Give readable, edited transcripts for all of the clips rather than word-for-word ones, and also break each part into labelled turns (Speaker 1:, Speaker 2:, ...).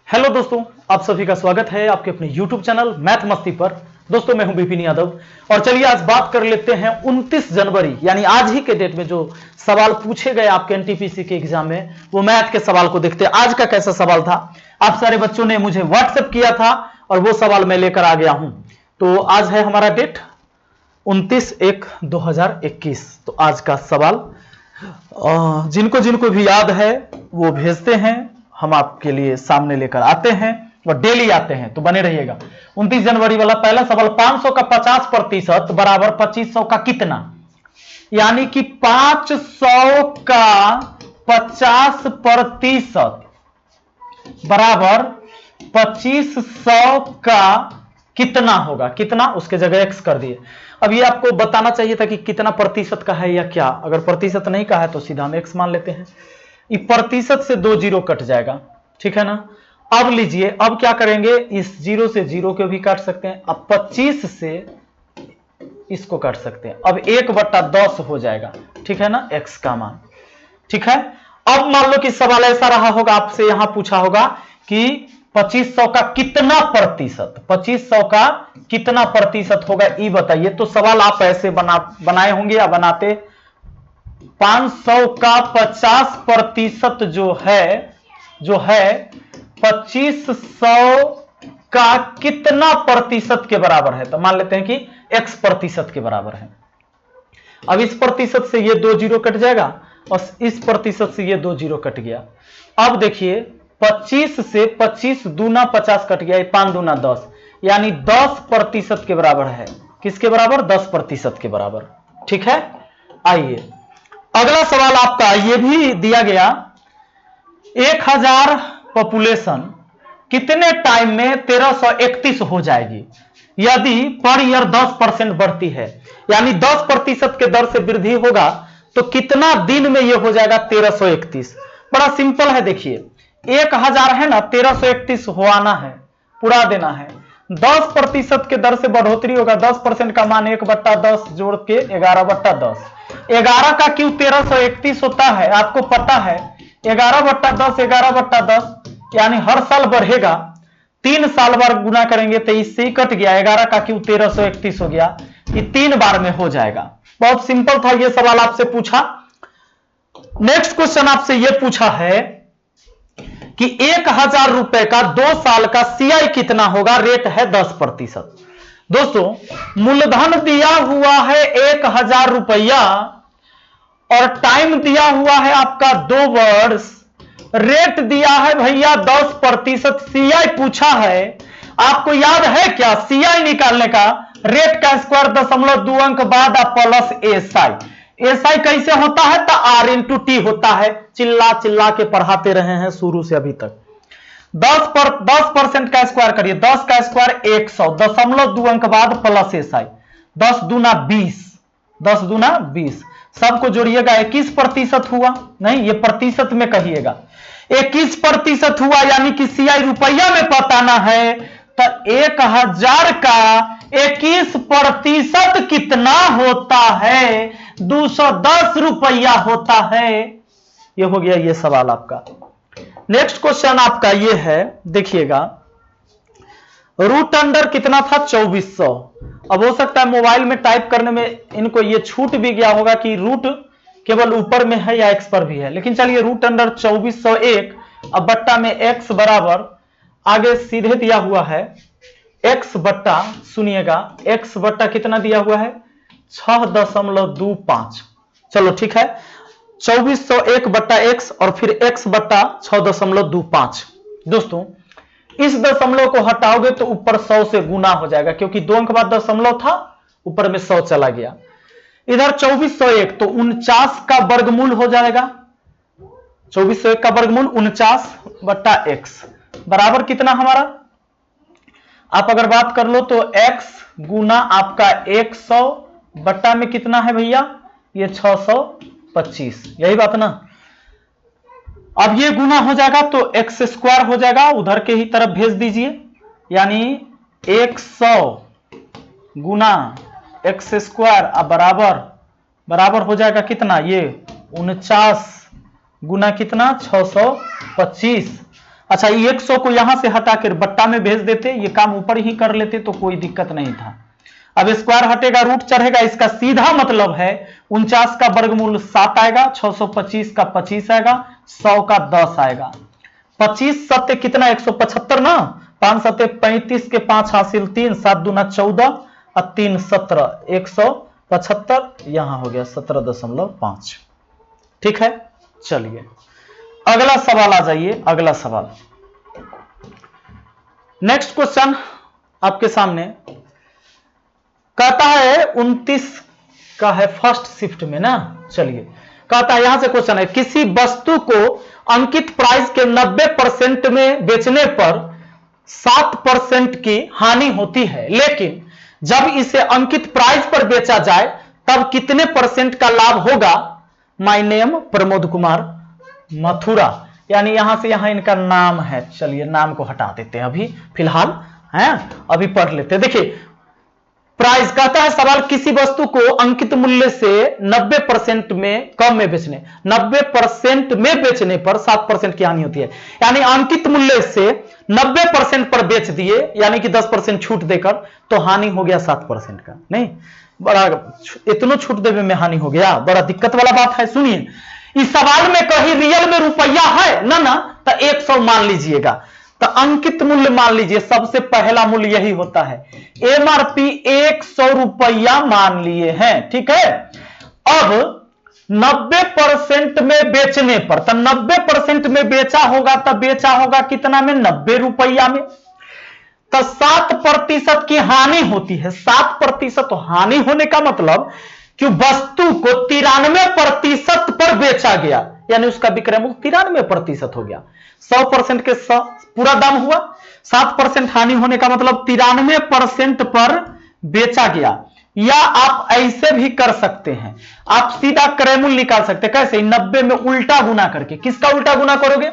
Speaker 1: Hello दोस्तों, आप सभी का स्वागत है आपके अपने YouTube चैनल मैथ मस्ती पर। दोस्तों मैं हूं विपिन यादव और चलिए आज बात कर लेते हैं 29 जनवरी यानी आज ही के डेट में जो सवाल पूछे गए आपके एनटीपीसी के एग्जाम में, वो मैथ के सवाल को देखते हैं। आज का कैसा सवाल था, आप सारे बच्चों ने मुझे व्हाट्सएप किया था और वो सवाल मैं लेकर आ गया हूं। तो आज है हमारा डेट 29/1/2021। तो आज का सवाल जिनको जिनको भी याद है वो भेजते हैं, हम आपके लिए सामने लेकर आते हैं और डेली आते हैं, तो बने रहिएगा। 29 जनवरी वाला पहला सवाल, 500 का 50% बराबर 2500 का कितना? यानी कि 500 का 50% बराबर 2500 का कितना होगा? कितना, उसके जगह एक्स कर दिए। अब ये आपको बताना चाहिए था कि कितना प्रतिशत का है या क्या। अगर प्रतिशत नहीं का है तो सीधा हम एक्स मान लेते हैं। ये प्रतिशत से 2 जीरो कट जाएगा, ठीक है ना। अब लीजिए, अब क्या करेंगे, इस जीरो से जीरो को भी काट सकते हैं। अब 25 से इसको काट सकते हैं। अब 1/10 हो जाएगा, ठीक है ना, एक्स का मान, ठीक है। अब मान लो कि सवाल ऐसा रहा होगा, आपसे यहां पूछा होगा कि 2500 का कितना प्रतिशत, 2500 का कितना प्रतिशत होगा, ये बताइए। तो सवाल आप ऐसे बनाए होंगे या बनाते, 500 का 50% जो है 2500 का कितना प्रतिशत के बराबर है? तो मान लेते हैं कि x प्रतिशत के बराबर है। अब इस प्रतिशत से ये 2 जीरो कट जाएगा और इस प्रतिशत से ये 2 जीरो कट गया। अब देखिए, 25 से 25 दूना 50 कट गया, 5 दूना 10, यानी 10% के बराबर है। किसके बराबर? 10% के बराबर, ठीक है। आइए अगला सवाल आपका ये भी दिया गया, 1000 पॉपुलेशन कितने टाइम में 1331 हो जाएगी यदि पर ईयर 10% बढ़ती है? यानी 10% के दर से वृद्धि होगा तो कितना दिन में यह हो जाएगा 1331? बड़ा सिंपल है, देखिए 1000 है ना, 1331 होना है, पूरा देना है। 10% के दर से बढ़ोतरी होगा, 10% का मान 1/10 जोड़ के 11/10। 11 का क्यों 1331 होता है आपको पता है? 11/10 11/10 यानी हर साल बढ़ेगा, 3 साल बार गुना करेंगे तो इससे ही कट गया, 11 का क्यों 1331 हो गया, ये 3 बार में हो जाएगा। बहुत सिंपल था ये सवाल आपसे पूछा। नेक्स्ट क्वेश्चन आपसे ये पूछा है कि 1000 रुपए का 2 साल का सीआई कितना होगा? रेट है 10%। दोस्तों मूलधन दिया हुआ है 1000 रुपया और टाइम दिया हुआ है आपका 2 वर्ष, रेट दिया है भैया 10%, सीआई पूछा है। आपको याद है क्या सीआई निकालने का? रेट का स्क्वायर 0.2 अंक बाद प्लस एसआई। एसआई कैसे होता है? तो आर इंटू टी होता है। चिल्ला चिल्ला के पढ़ाते रहे हैं शुरू से अभी तक। 10% का स्क्वायर करिए, 10 का स्क्वायर 100, 0.2 अंक बाद प्लस एसआई, 10 दूना 20, 10 दूना 20, सबको जोड़िएगा 21% हुआ। नहीं, ये प्रतिशत में कहिएगा, 21% हुआ, यानी कि सीआई रुपया में बताना है। तो 1000 का 21% कितना होता है? 210 रुपया होता है। ये हो गया ये सवाल आपका। नेक्स्ट क्वेश्चन आपका ये है, देखिएगा, रूट अंडर कितना था? 2400। अब हो सकता है मोबाइल में टाइप करने में इनको ये छूट भी गया होगा कि रूट केवल ऊपर में है या एक्स पर भी है, लेकिन चलिए रूट अंडर 2401, अब बट्टा में एक्स बराबर, आगे सीधे दिया हुआ है एक्स बट्टा, सुनिएगा एक्स बट्टा कितना दिया हुआ है? 6.25। चलो ठीक है, 2401 बट्टा एक्स और फिर एक्स बट्टा 6.25। दोस्तों इस दशमलव को हटाओगे तो ऊपर 100 से गुना हो जाएगा, क्योंकि 2 अंक बाद दशमलव था, ऊपर में 100 चला गया। इधर 2401 तो 49 का वर्गमूल हो जाएगा, 2401 का वर्गमूल 49 बट्टा एक्स बराबर कितना हमारा? आप अगर बात कर लो तो x गुना आपका 100 बट्टा में कितना है भैया? ये 625, यही बात ना। अब ये गुना हो जाएगा तो एक्स स्क्वायर हो जाएगा, उधर के ही तरफ भेज दीजिए, यानी 100 गुना एक्स स्क्वायर अब बराबर हो जाएगा कितना? ये 49 गुना कितना? 625। अच्छा, ये 100 को यहां से हटा कर बट्टा में भेज देते, ये काम ऊपर ही कर लेते तो कोई दिक्कत नहीं था। अब स्क्वायर हटेगा, रूट चढ़ेगा, इसका सीधा मतलब है 49 का वर्गमूल 7 आएगा, 625 का 25 आएगा, 100 का 10 आएगा। 25 सत्य कितना, 175 ना, 5 सत्य 35 के 5 हासिल 3, 7 दूना 14 और 3 17, 175, यहां हो गया 17.5। ठीक है, चलिए अगला सवाल आ जाइए। अगला सवाल, नेक्स्ट क्वेश्चन आपके सामने कहता है 29 का है फर्स्ट शिफ्ट में ना। चलिए कहता है, यहां से क्वेश्चन है, किसी वस्तु को अंकित प्राइस के 90% में बेचने पर 7% की हानि होती है, लेकिन जब इसे अंकित प्राइस पर बेचा जाए तब कितने % का लाभ होगा। My name Pramod Kumar Mathura. यानी यहां से यहां इनका नाम है, चलिए नाम को हटा देते हैं अभी फिलहाल, है अभी पढ़ लेते हैं। देखिए प्राइस कहता है सवाल, किसी वस्तु को अंकित मूल्य से 90% में कम में बेचने, 90% में बेचने पर 7% की हानि होती है। यानी अंकित मूल्य से 90% पर बेच दिए, यानी कि 10% छूट देकर, तो हानि हो गया 7% का। नहीं, बड़ा इतना छूट देने में हानि हो गया, बड़ा दिक्कत वाला बात है। सुनिए, इस सवाल में कहीं रियल में रुपया है ना, तो 100 मान लीजिएगा, तो अंकित मूल्य मान लीजिए, सबसे पहला मूल्य यही होता है। एमआरपी 100 रुपया मान लिए हैं, ठीक है। अब 90% में बेचने पर, तो 90% में बेचा होगा, तब बेचा होगा कितना में, 90 रुपया में, तो 7% की हानि होती है। 7% हानि होने का मतलब कि वस्तु को 93% पर बेचा गया, यानी उसका विक्रय मूल्य 93% हो गया। 100% के पूरा दाम हुआ, 7% हानि होने का मतलब 93% पर बेचा गया। या आप ऐसे भी कर सकते हैं, आप सीधा क्रय मूल्य निकाल सकते हैं। कैसे, 90 में उल्टा गुना करके। किसका उल्टा गुना करोगे,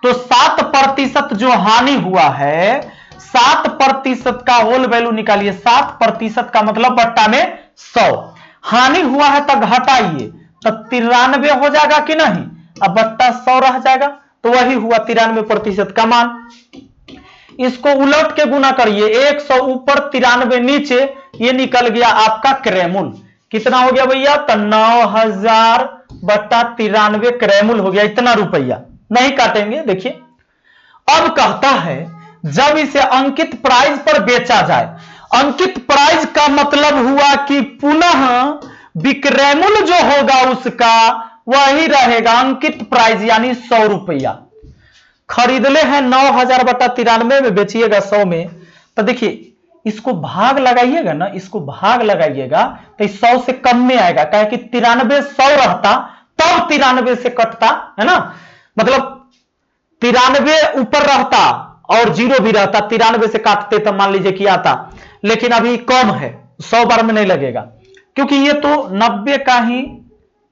Speaker 1: तो 7% जो हानि हुआ है, 7% का होल वैल्यू निकालिए। 7% का मतलब बट्टा में 100, हानि हुआ है तब घटाइए, तो 93 हो जाएगा कि नहीं, अब बट्टा 100 रह जाएगा, तो वही हुआ 93% का मान। इसको उलट के गुना करिए, 100 ऊपर 93 नीचे, ये निकल गया आपका क्रय मूल्य। कितना हो गया भैया, तो 9000 बट्टा 93 क्रय मूल्य हो गया, इतना रुपया नहीं काटेंगे। देखिए अब कहता है जब इसे अंकित प्राइस पर बेचा जाए, अंकित प्राइस का मतलब हुआ कि पुनः विक्रय मूल्य जो होगा उसका वही रहेगा अंकित प्राइस, यानी 100 रुपया। खरीद ले हैं 9000 बटा 93 में, बेचिएगा 100 में, तो देखिए इसको भाग लगाइएगा ना, इसको भाग लगाइएगा तो 100 से कम में आएगा, कहे कि 93 100 रहता तब 93 से कटता है ना, मतलब 93 ऊपर रहता और 0 भी रहता, 93 से काटते तब मान लीजिए कि आता, लेकिन अभी कम है, 100 बार में नहीं लगेगा, क्योंकि ये तो 90 का ही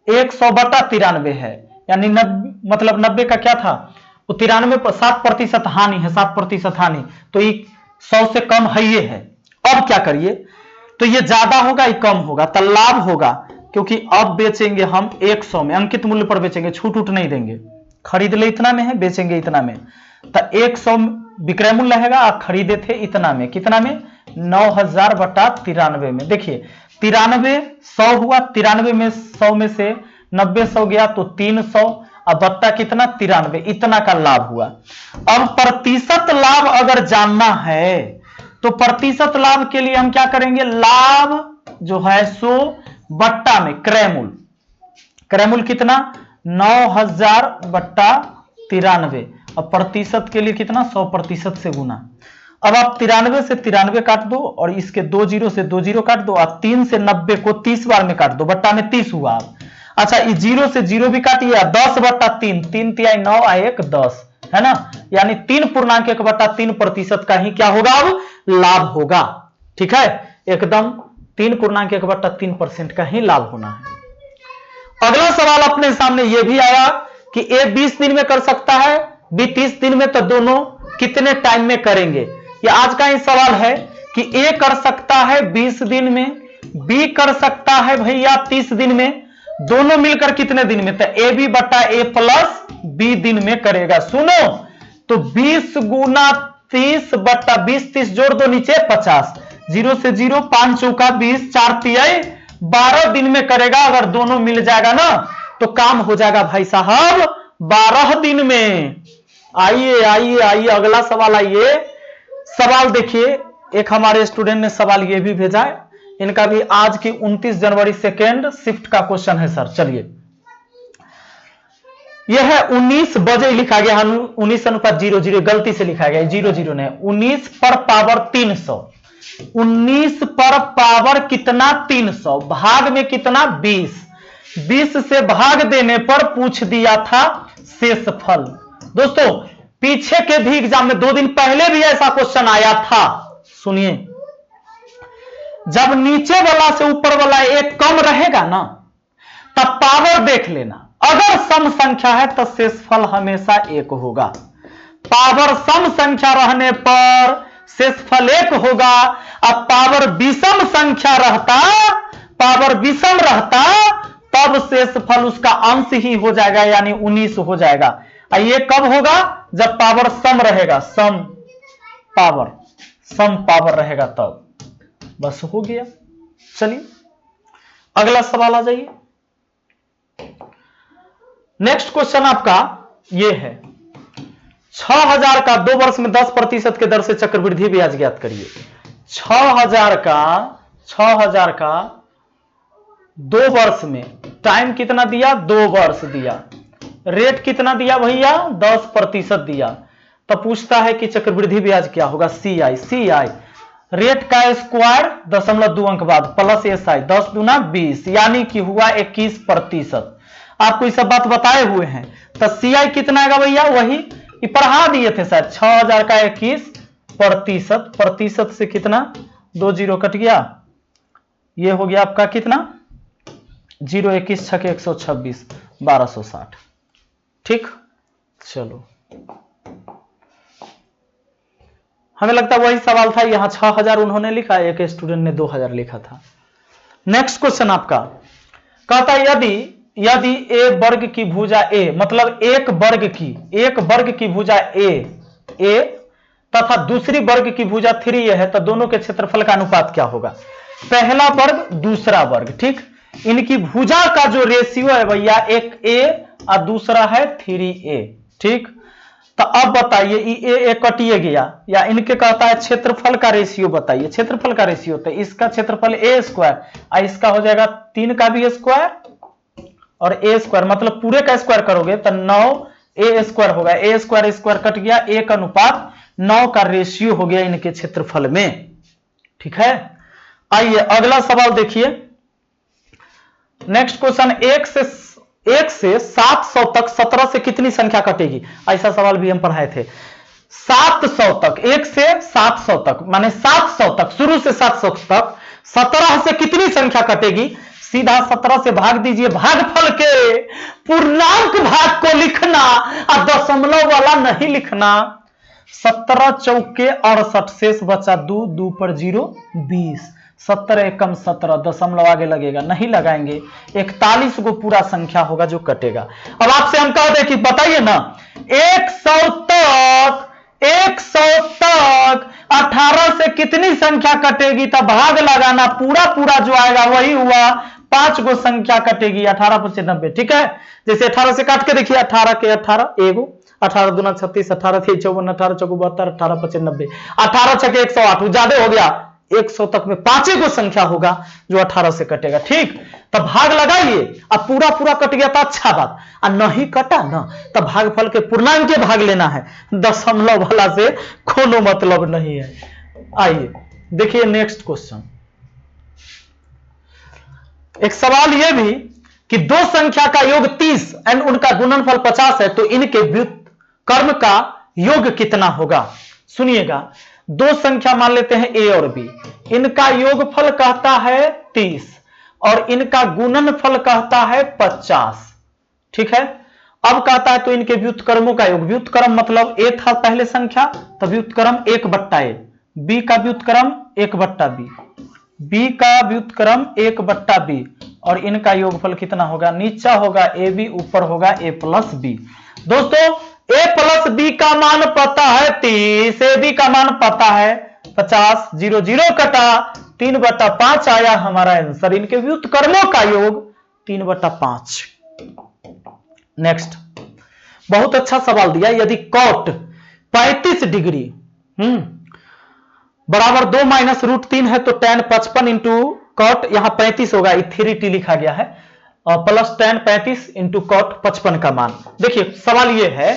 Speaker 1: 100 बटा 93 है, यानी मतलब 90 का क्या था, वो 93 पर 7% हानि है, 7% हानि, तो ये 100 से कम है, ये है। अब क्या करिए, तो ये ज्यादा होगा ये कम होगा, तो लाभ होगा, क्योंकि अब बेचेंगे हम 100 में, अंकित मूल्य पर बेचेंगे, छूट उठ नहीं देंगे। खरीद ले इतना में है, बेचेंगे इतना में, तो 100 विक्रय मूल्य रहेगा, खरीदे थे इतना में, कितना में, 9000 बटा 93 में। देखिए 93 100 हुआ, 93 में 100 में से 90 100 गया तो 300, अब बट्टा कितना, 93, इतना का लाभ हुआ। अब प्रतिशत लाभ अगर जानना है तो प्रतिशत लाभ के लिए हम क्या करेंगे, लाभ जो है सो बट्टा में क्रय मूल्य, क्रय मूल्य कितना, 9000 बट्टा 93, अब प्रतिशत के लिए कितना, 100% से गुना। अब आप 93 से 93 काट दो और इसके 2 जीरो से 2 जीरो काट दो, और 3 से 90 को 30 बार में काट दो, बट्टा में 30 हुआ। अच्छा इस 0 से 0 भी काटिए, 10 बट्टा 3, 3 तिहाई 9 1 10, है ना, यानी 3.1 बट्टा 3% का ही क्या होगा, अब लाभ होगा। ठीक है, एकदम 3.1 बट्टा 3% का ही लाभ होना है। अगला सवाल अपने सामने यह भी आया कि ए 20 दिन में कर सकता है, बी 30 दिन में, तो दोनों कितने टाइम में करेंगे। ये आज का ही सवाल है कि ए कर सकता है 20 दिन में, बी कर सकता है भैया 30 दिन में, दोनों मिलकर कितने दिन में, तो ए बी बटा ए प्लस बी दिन में करेगा। सुनो तो 20 गुना 30 बट्टा 20, 30 जोड़ दो नीचे 50, 0 से 0, 5 चौका 20, 4 तिहाई 12 दिन में करेगा। अगर दोनों मिल जाएगा ना तो काम हो जाएगा भाई साहब 12 दिन में। आइए आइए आइए अगला सवाल। आइए सवाल देखिए, एक हमारे स्टूडेंट ने सवाल ये भी भेजा है, इनका भी आज की 29 जनवरी सेकेंड शिफ्ट का क्वेश्चन है सर। चलिए, यह है 19 बजे लिखा गया, 19:00, गलती से लिखा गया 00 ने, 19 पर पावर 300, 19 पर पावर कितना 300, भाग में कितना 20, 20 से भाग देने पर पूछ दिया था शेषफल। दोस्तों पीछे के भी एग्जाम में 2 दिन पहले भी ऐसा क्वेश्चन आया था। सुनिए, जब नीचे वाला से ऊपर वाला एक कम रहेगा ना तब पावर देख लेना, अगर सम संख्या है तो शेषफल हमेशा 1 होगा। पावर सम संख्या रहने पर शेषफल 1 होगा। अब पावर विषम संख्या रहता, पावर विषम रहता तब शेषफल उसका अंश ही हो जाएगा, यानी 19 हो जाएगा। ये कब होगा? जब पावर सम रहेगा, सम पावर रहेगा तब। बस हो गया। चलिए अगला सवाल आ जाइए। नेक्स्ट क्वेश्चन आपका ये है, 6000 का 2 वर्ष में 10% के दर से चक्रवृद्धि ब्याज ज्ञात करिए। 6000 का 2 वर्ष में, टाइम कितना दिया? 2 वर्ष दिया, रेट कितना दिया भैया? 10% दिया। तब पूछता है कि चक्रवृद्धि ब्याज क्या होगा? CI रेट का स्क्वायर 0.2 अंक बाद प्लस SI 10 दूना 20, यानी कि हुआ 21%। आपको ये सब बात बताए हुए हैं। तो CI कितना आएगा भैया? वही पढ़ा दिए थे शायद, 6000 का 21%, प्रतिशत से कितना 2 जीरो कट गया, ये हो गया आपका कितना 0, 21 6 126, 1260। ठीक, चलो हमें लगता है वही सवाल था। यहां 6000 उन्होंने लिखा, एक स्टूडेंट ने 2000 लिखा था। नेक्स्ट क्वेश्चन आपका कहता है यदि a वर्ग की भुजा a, मतलब एक वर्ग की भुजा a तथा दूसरी वर्ग की भुजा 3a है तो दोनों के क्षेत्रफल का अनुपात क्या होगा? पहला वर्ग दूसरा वर्ग, ठीक, इनकी भुजा का जो रेशियो है भैया, एक a और दूसरा है 3a, ठीक। तो अब बताइए ये कटिए गया, या इनके कहता है क्षेत्रफल का रेशियो बताइए। क्षेत्रफल का रेशियो तो इसका क्षेत्रफल a स्क्वायर और इसका हो जाएगा 3 का भी स्क्वायर और a स्क्वायर, मतलब पूरे का स्क्वायर करोगे तो 9a स्क्वायर होगा। a स्क्वायर स्क्वायर कट गया, 1:9 का रेशियो हो गया इनके क्षेत्रफल में, ठीक है। आइए अगला सवाल देखिए। नेक्स्ट क्वेश्चन, 1 से 700 तक 17 से कितनी संख्या कटेगी? ऐसा सवाल भी हम पढ़ाए थे। 700 तक, 1 से 700 तक माने 700 तक, शुरू से 700 तक 17 से कितनी संख्या कटेगी? सीधा 17 से भाग दीजिए, भागफल के पूर्णांक भाग को लिखना और दशमलव वाला नहीं लिखना। 17 चौके 68, शेष बचा 2, 2 पर 0 20, 17 एकम 17, दशमलव आगे लगेगा, नहीं लगाएंगे। 41 को पूरा संख्या होगा जो कटेगा। अब आपसे हम कह दें कि बताइए ना, 100 तक 18 से कितनी संख्या कटेगी? तब भाग लगाना, पूरा जो आएगा वही हुआ, 5 को संख्या कटेगी, 18 × 90, ठीक है। जैसे 18 से काट के देखिए, 18 के 18 एगो, 18 दूना 36, 18 × 3 = 54, 18 × 4 = 72, 18 × 5 = 90, 18 × 6 = 108, ज्यादा हो गया। 100 तक में 5 को संख्या होगा जो 18 से कटेगा, ठीक। तब भाग लगाइए, अब पूरा कट गया तो अच्छा बात, और नहीं कटा ना तब भागफल के पूर्णांक के भाग लेना है, दशमलव वाला से कोनो मतलब नहीं है। आइए देखिए नेक्स्ट क्वेश्चन। एक सवाल यह भी कि 2 संख्या का योग 30 एंड उनका गुणनफल 50 है तो इनके व्युत्क्रम का योग कितना होगा? सुनिएगा, 2 संख्या मान लेते हैं a और b, इनका योगफल कहता है 30 और इनका गुणनफल कहता है 50, ठीक है। अब कहता है तो इनके व्युत्क्रमों का योग, व्युत्क्रम मतलब a था पहले संख्या तो व्युत्क्रम 1/a, b का व्युत्क्रम 1/b, b का व्युत्क्रम 1/b और इनका योगफल कितना होगा? नीचा होगा ab, ऊपर होगा a + b। दोस्तों ए प्लस बी का मान पता है 30, ए बी का मान पता है 50, 0 0 कटा, 3/5 आया हमारा आंसर। इनके व्युत्क्रमों का योग 3/5। नेक्स्ट, बहुत अच्छा सवाल दिया। यदि कॉट 35 डिग्री बराबर 2 माइनस रूट 3 है तो tan 55 इंटू कॉट, यहां 35 होगा, 3t लिखा गया है, प्लस tan 35 इंटू कॉट 55 का मान। देखिए सवाल यह है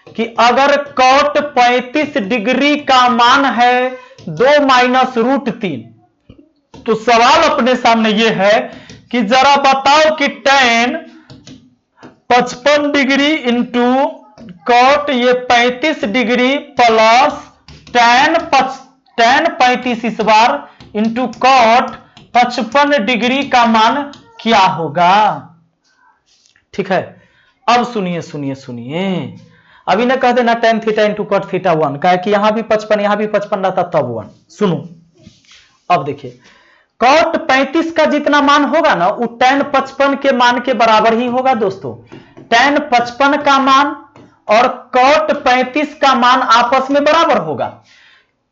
Speaker 1: कि अगर कॉट 35 डिग्री का मान है 2 माइनस रूट 3, तो सवाल अपने सामने यह है कि जरा बताओ कि tan 55 डिग्री इंटू कॉट ये 35 डिग्री प्लस tan 35 इस बार इंटू कॉट 55 डिग्री का मान क्या होगा। ठीक है, अब सुनिए सुनिए सुनिए, अभी ना कह देना tan theta into cot theta 1, कहा कि यहां भी 55 यहां भी 55 रहता तब 1। सुनो, अब देखिए कॉट 35 का जितना मान होगा ना वो tan 55 के मान के बराबर ही होगा दोस्तों। tan 55 का मान और कॉट 35 का मान आपस में बराबर होगा,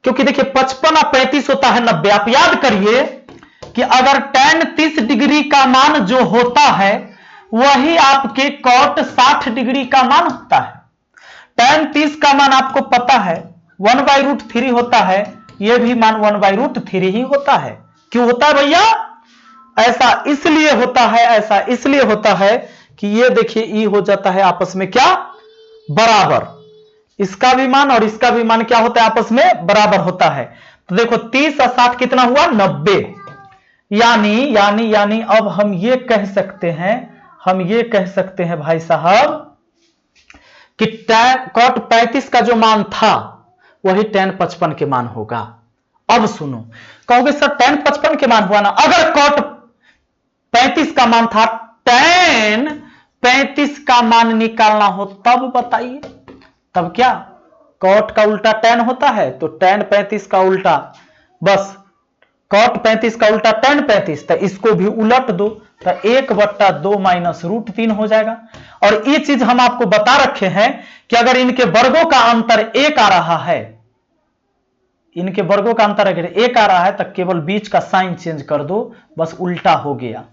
Speaker 1: क्योंकि देखिए 55 और 35 होता है 90। आप याद करिए कि अगर tan 30 डिग्री का मान जो होता है वही आपके कॉट 60 डिग्री का मान होता है। tan 30 का मान आपको पता है 1/√3 होता है, यह भी मान 1/√3 ही होता है। क्यों होता है भैया? ऐसा इसलिए होता है, ऐसा इसलिए होता है कि ये देखिए ई हो जाता है आपस में क्या बराबर, इसका भी मान और इसका भी मान क्या होता है आपस में बराबर होता है। तो देखो 30 और 60 कितना हुआ 90, यानी यानी यानी अब हम ये कह सकते हैं, हम ये कह सकते हैं भाई साहब कि कॉट 35 का जो मान था वही tan 55 के मान होगा। अब सुनो, कहोगे सर tan 55 के मान हुआ ना, अगर कॉट 35 का मान था tan 35 का मान निकालना हो तब बताइए, तब क्या कॉट का उल्टा tan होता है, तो tan 35 का उल्टा, बस कॉट 35 का उल्टा tan 35, तो इसको भी उलट दो तो 1/2 माइनस रूट 3 हो जाएगा। और ये चीज हम आपको बता रखे हैं कि अगर इनके वर्गों का अंतर 1 आ रहा है, इनके वर्गों का अंतर अगर 1 आ रहा है तो केवल बीच का साइन चेंज कर दो, बस उल्टा हो गया,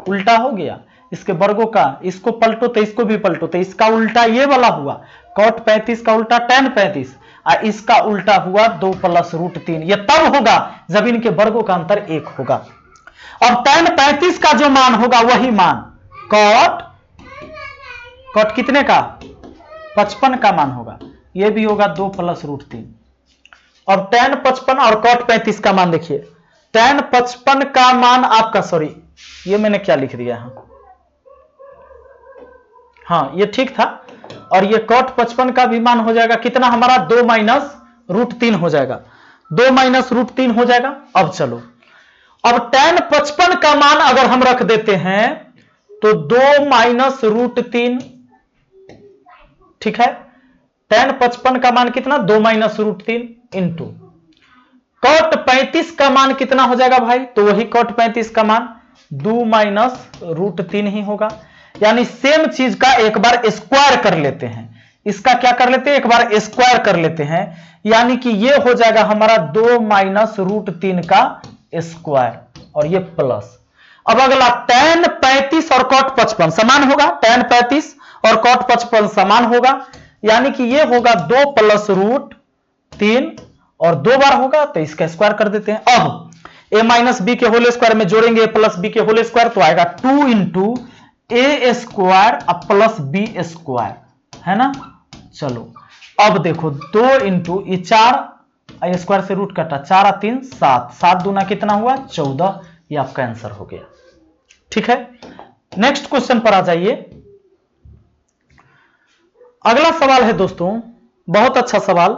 Speaker 1: उल्टा हो गया। इसके वर्गों का इसको पलटो तो इसको भी पलटो, तो इसका उल्टा ये वाला हुआ कॉट 35 का उल्टा tan 35, और इसका उल्टा हुआ 2 + √3। यह तब होगा जब इनके वर्गों का अंतर 1 होगा। और tan 35 का जो मान होगा वही मान कॉट कितने का 55 का मान होगा, यह भी होगा 2 + √3। अब tan 55 और कॉट 35 का मान देखिए, tan 55 का मान आपका, सॉरी ये मैंने क्या लिख दिया है, हाँ ये ठीक था, और ये कॉट 55 का भी मान हो जाएगा कितना हमारा 2 - √3 हो जाएगा, 2 - √3 हो जाएगा। अब चलो, अब tan 55 का मान अगर हम रख देते हैं तो 2 - √3, ठीक है, tan 55 का मान कितना 2 - √3 इंटू कॉट 35 का मान कितना हो जाएगा भाई, तो वही कॉट 35 का मान 2 - √3 ही होगा। यानी सेम चीज का एक बार स्क्वायर कर लेते हैं, इसका क्या कर लेते हैं एक बार स्क्वायर कर लेते हैं, यानी कि ये हो जाएगा हमारा 2 - √3 का स्क्वायर और ये प्लस। अब अगला tan 35 और कॉट 55 समान होगा, tan 35 और कॉट 55 समान होगा, यानी कि ये होगा 2 + √3 और 2 बार होगा तो इसका स्क्वायर कर देते हैं। अब a - b के होल स्क्वायर में जोड़ेंगे a + b के होल स्क्वायर, तो आएगा 2 × a square plus b square, है ना। चलो अब देखो 2 × ये 4 स्क्वायर से रूट कटा, 4 और 3 7, 7 दूना कितना हुआ 14, ये आपका आंसर हो गया। ठीक है, नेक्स्ट क्वेश्चन पर आ जाइए। अगला सवाल है दोस्तों, बहुत अच्छा सवाल,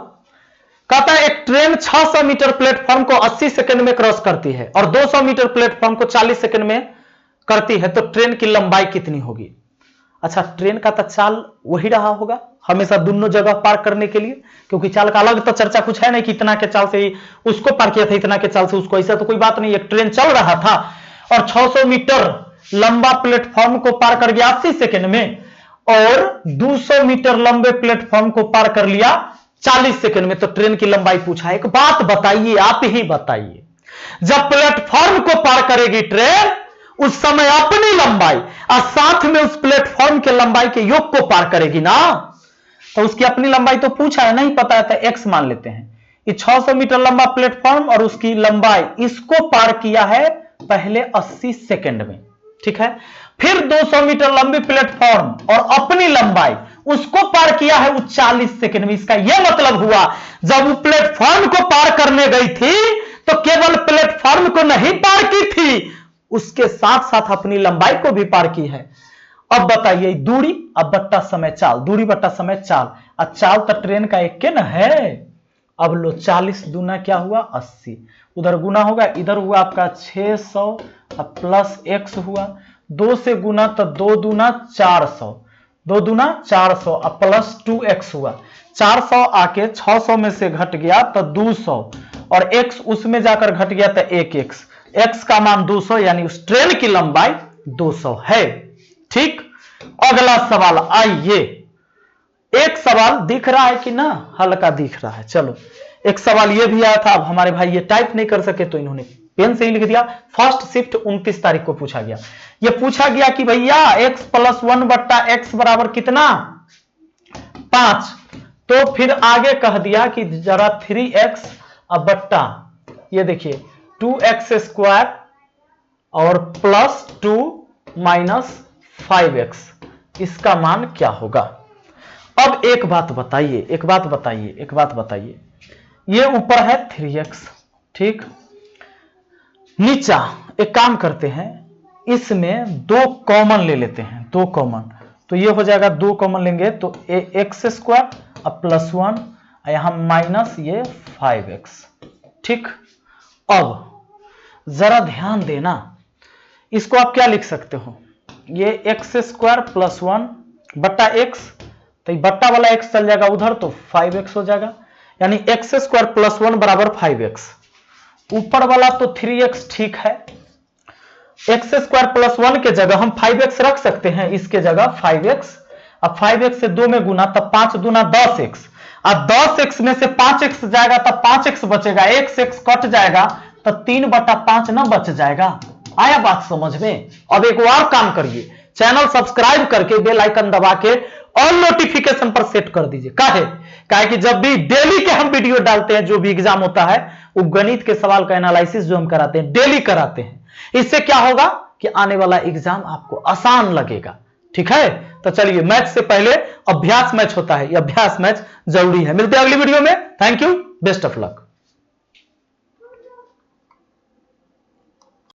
Speaker 1: कहता है एक ट्रेन 600 मीटर प्लेटफॉर्म को 80 सेकंड में क्रॉस करती है और 200 मीटर प्लेटफॉर्म को 40 सेकंड में करती है, तो ट्रेन की लंबाई कितनी होगी। अच्छा, ट्रेन का तो चाल वही रहा होगा हमेशा दोनों जगह पार करने के लिए, क्योंकि चाल का अलग तो चर्चा कुछ है नहीं कि इतना के चाल से उसको पार किया था, इतना के चाल से उसको, ऐसा तो कोई बात नहीं। एक ट्रेन चल रहा था और 600 मीटर लंबा प्लेटफॉर्म को पार कर गया 80 सेकंड में, और 200 मीटर लंबे प्लेटफॉर्म को पार कर लिया 40 सेकंड में। तो ट्रेन की लंबाई पूछा है। एक बात बताइए, आप ही बताइए, जब प्लेटफॉर्म को पार करेगी ट्रेन उस समय अपनी लंबाई और साथ में उस प्लेटफॉर्म के लंबाई के योग को पार करेगी ना, तो उसकी अपनी लंबाई तो पूछा है, नहीं पता है तो एक्स मान लेते हैं। ये 600 मीटर लंबा प्लेटफॉर्म और उसकी लंबाई, इसको पार किया है पहले 80 सेकंड में, ठीक है। फिर 200 मीटर लंबी प्लेटफॉर्म और अपनी लंबाई उसको पार किया है वो 40 सेकंड में। इसका यह मतलब हुआ जब वो प्लेटफॉर्म को पार करने गई थी तो केवल प्लेटफॉर्म को नहीं पार की थी, उसके साथ साथ अपनी लंबाई को भी पार की है। अब बताइए दूरी अब बट्टा समय चाल, दूरी बट्टा समय चाल, और चाल तो ट्रेन का एक के न है। अब लो 40 दूना क्या हुआ 80, उधर गुना होगा, इधर हुआ आपका 600 प्लस x हुआ, 2 से गुना तो 2 दूना 400, 2 दूना 400 प्लस 2x हुआ, 400 आके 600 में से घट गया तो 200 और x उसमें जाकर घट गया तो 1x, x का मान 200 यानी उस ट्रेन की लंबाई 200 है। ठीक, अगला सवाल आइए। एक सवाल दिख रहा है कि ना, हल्का दिख रहा है। चलो एक सवाल ये भी आया था, अब हमारे भाई ये टाइप नहीं कर सके तो इन्होंने पेन से ही लिख दिया। फर्स्ट शिफ्ट 29 तारीख को पूछा गया। ये पूछा गया कि भैया x प्लस 1 बट्टा एक्स बराबर कितना 5, तो फिर आगे कह दिया कि जरा 3x अब बट्टा ये देखिए 2x स्क्वायर और प्लस 2 माइनस 5x, इसका मान क्या होगा। अब एक बात बताइए, एक बात बताइए, एक बात बताइए, ये ऊपर है 3x, ठीक, नीचा एक काम करते हैं, इसमें 2 कॉमन ले लेते हैं, 2 कॉमन, तो ये हो जाएगा 2 कॉमन लेंगे तो एक्स स्क्वायर अब प्लस 1 यहां माइनस ये 5x, ठीक। अब जरा ध्यान देना, इसको आप क्या लिख सकते हो, ये एक्स स्क्वायर प्लस 1 बट्टा एक्स, तो बट्टा वाला x चल जाएगा उधर तो 5x हो जाएगा, यानी एक्स स्क्वायर प्लस 1 बराबर 5x। ऊपर वाला तो 3x ठीक है, एक्स स्क्वायर प्लस 1 के जगह हम 5x रख सकते हैं, इसके जगह 5x, अब 5x से 2 में गुना तब 5 दूना 10x, अब 10x में से 5x जाएगा तब 5x बचेगा, x कट जाएगा तो 3/5 ना बच जाएगा। आया बात समझ में। अब एक और काम करिए, चैनल सब्सक्राइब करके बेल आइकन दबा के ऑल नोटिफिकेशन पर सेट कर दीजिए। काहे कि जब भी डेली के हम वीडियो डालते हैं, जो भी एग्जाम होता है वो गणित के सवाल का एनालिसिस जो हम कराते हैं डेली कराते हैं, इससे क्या होगा कि आने वाला एग्जाम आपको आसान लगेगा, ठीक है। तो चलिए, मैच से पहले अभ्यास मैच होता है, ये अभ्यास मैच जरूरी है। मिलते हैं अगली वीडियो में, thank you, best of luck.